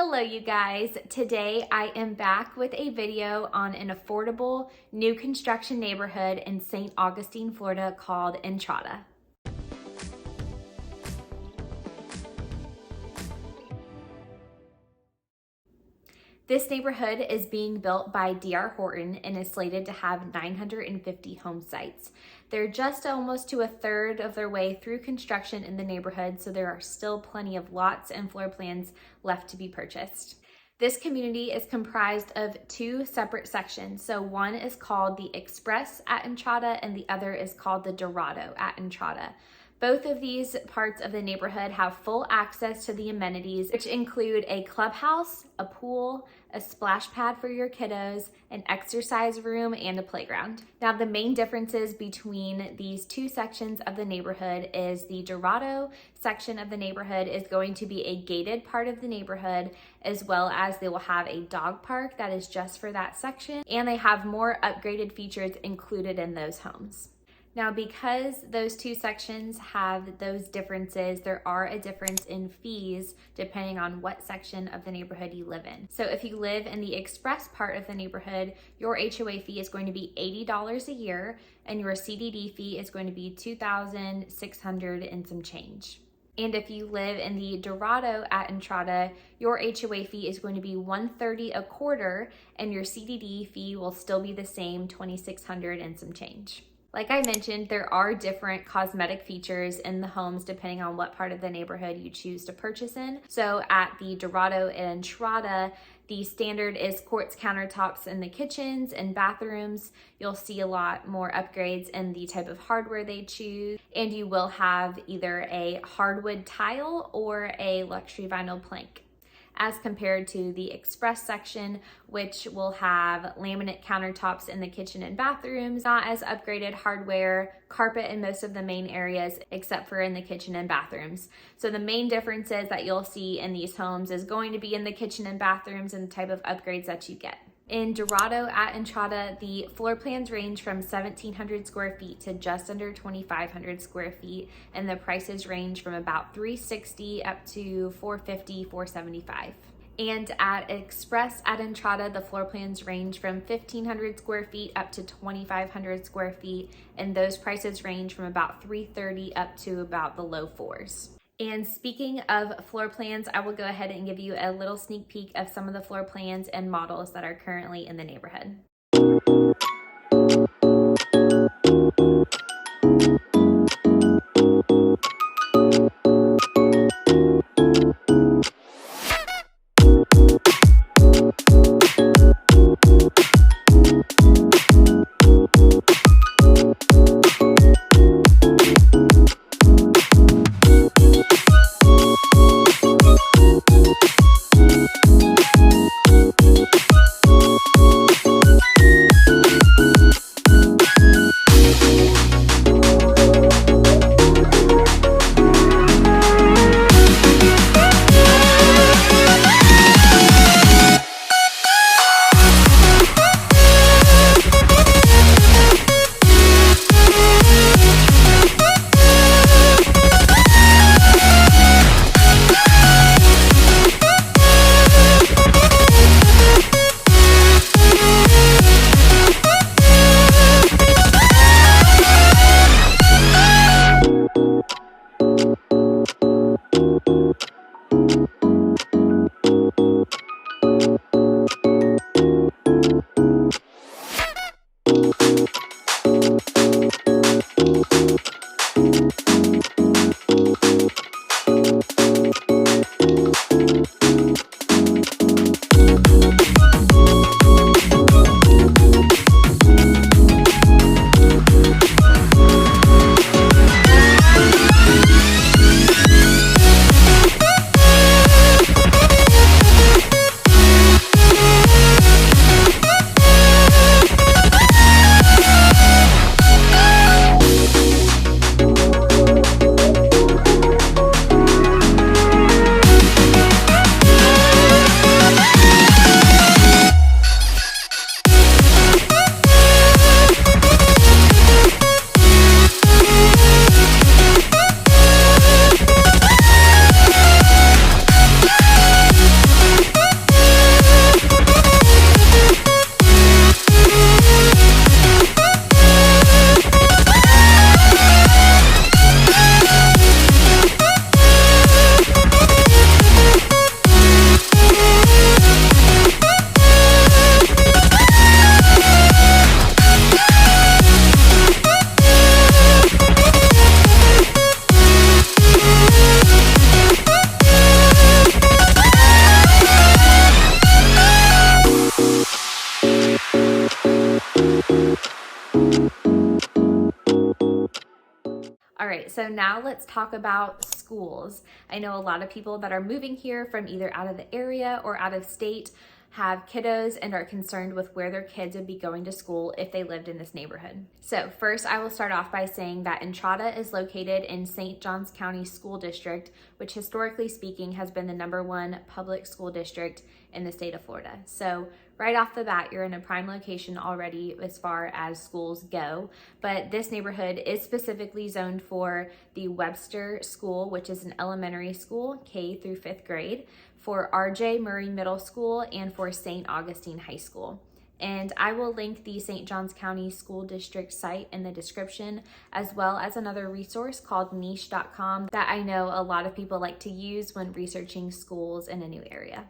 Hello you guys, today I am back with a video on an affordable new construction neighborhood in St. Augustine, Florida called Entrada. This neighborhood is being built by DR Horton and is slated to have 950 home sites. They're just almost to a third of their way through construction in the neighborhood, so there are still plenty of lots and floor plans left to be purchased. This community is comprised of two separate sections. So one is called the Express at Entrada and the other is called the Dorado at Entrada. Both of these parts of the neighborhood have full access to the amenities, which include a clubhouse, a pool, a splash pad for your kiddos, an exercise room, and a playground. Now, the main differences between these two sections of the neighborhood is the Dorado section of the neighborhood is going to be a gated part of the neighborhood, as well as they will have a dog park that is just for that section, and they have more upgraded features included in those homes. Now, because those two sections have those differences, there are a difference in fees depending on what section of the neighborhood you live in. So if you live in the Express part of the neighborhood, your HOA fee is going to be $80 a year and your CDD fee is going to be $2,600 and some change. And if you live in the Dorado at Entrada, your HOA fee is going to be $130 a quarter and your CDD fee will still be the same, $2,600 and some change. Like I mentioned, there are different cosmetic features in the homes depending on what part of the neighborhood you choose to purchase in. So at the Dorado and Entrada, the standard is quartz countertops in the kitchens and bathrooms. You'll see a lot more upgrades in the type of hardware they choose, and you will have either a hardwood tile or a luxury vinyl plank, as compared to the Express section, which will have laminate countertops in the kitchen and bathrooms, not as upgraded hardware, carpet in most of the main areas, except for in the kitchen and bathrooms. So the main differences that you'll see in these homes is going to be in the kitchen and bathrooms and the type of upgrades that you get. In Dorado at Entrada, the floor plans range from 1,700 square feet to just under 2,500 square feet, and the prices range from about $360 up to $450, $475. And at Express at Entrada, the floor plans range from 1,500 square feet up to 2,500 square feet, and those prices range from about $330 up to about the low fours. And speaking of floor plans, I will go ahead and give you a little sneak peek of some of the floor plans and models that are currently in the neighborhood. right, so now let's talk about schools. I know a lot of people that are moving here from either out of the area or out of state have kiddos and are concerned with where their kids would be going to school if they lived in this neighborhood. So first, I will start off by saying that Entrada is located in St. Johns County School District, which historically speaking has been the #1 public school district in the state of Florida. So right off the bat, you're in a prime location already as far as schools go, but this neighborhood is specifically zoned for the Webster School, which is an elementary school, K through 5th grade, for RJ Murray Middle School, and for St. Augustine High School. And I will link the St. Johns County School District site in the description, as well as another resource called niche.com that I know a lot of people like to use when researching schools in a new area.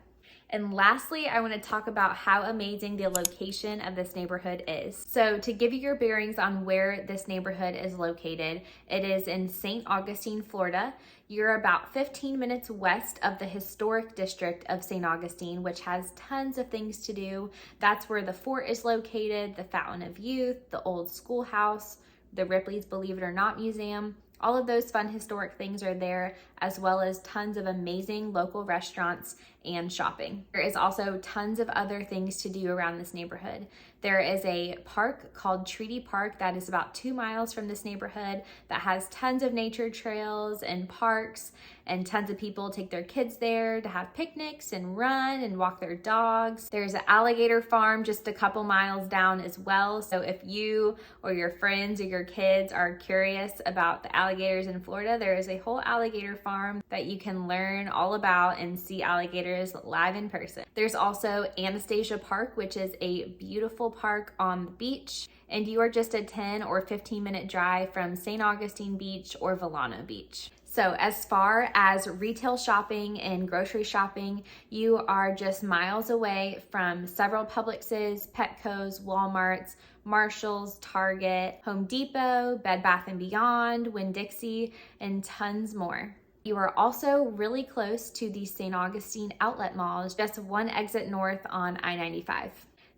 And lastly, I want to talk about how amazing the location of this neighborhood is. So to give you your bearings on where this neighborhood is located, it is in St. Augustine, Florida. You're about 15 minutes west of the historic district of St. Augustine, which has tons of things to do. That's where the fort is located, the Fountain of Youth, the old schoolhouse, the Ripley's Believe It or Not Museum. All of those fun historic things are there, as well as tons of amazing local restaurants and shopping. There is also tons of other things to do around this neighborhood. There is a park called Treaty Park that is about 2 miles from this neighborhood that has tons of nature trails and parks, and tons of people take their kids there to have picnics and run and walk their dogs. There's an Alligator Farm just a couple miles down as well. So if you or your friends or your kids are curious about the alligators in Florida, there is a whole alligator farm that you can learn all about and see alligators live in person. There's also Anastasia Park, which is a beautiful park on the beach, and you are just a 10 or 15-minute drive from St. Augustine Beach or Villano Beach. So as far as retail shopping and grocery shopping, you are just miles away from several Publixes, Petco's, Walmart's, Marshall's, Target, Home Depot, Bed Bath & Beyond, Winn-Dixie, and tons more. You are also really close to the St. Augustine Outlet Malls, just one exit north on I-95.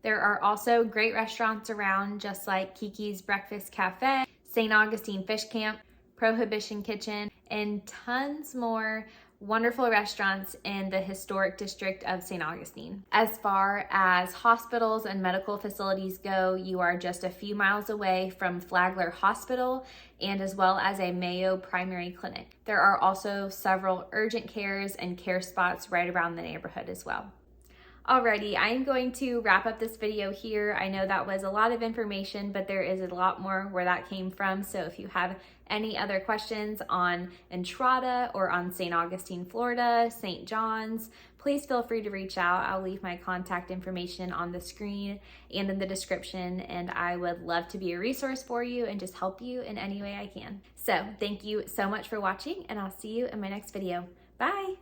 There are also great restaurants around, just like Kiki's Breakfast Cafe, St. Augustine Fish Camp, Prohibition Kitchen, and tons more wonderful restaurants in the historic district of St. Augustine. As far as hospitals and medical facilities go, you are just a few miles away from Flagler Hospital, and as well as a Mayo Primary Clinic. There are also several urgent cares and care spots right around the neighborhood as well. Alrighty, I am going to wrap up this video here. I know that was a lot of information, but there is a lot more where that came from. So if you have any other questions on Entrada or on St. Augustine, Florida, St. John's, please feel free to reach out. I'll leave my contact information on the screen and in the description, and I would love to be a resource for you and just help you in any way I can. So thank you so much for watching, and I'll see you in my next video. Bye.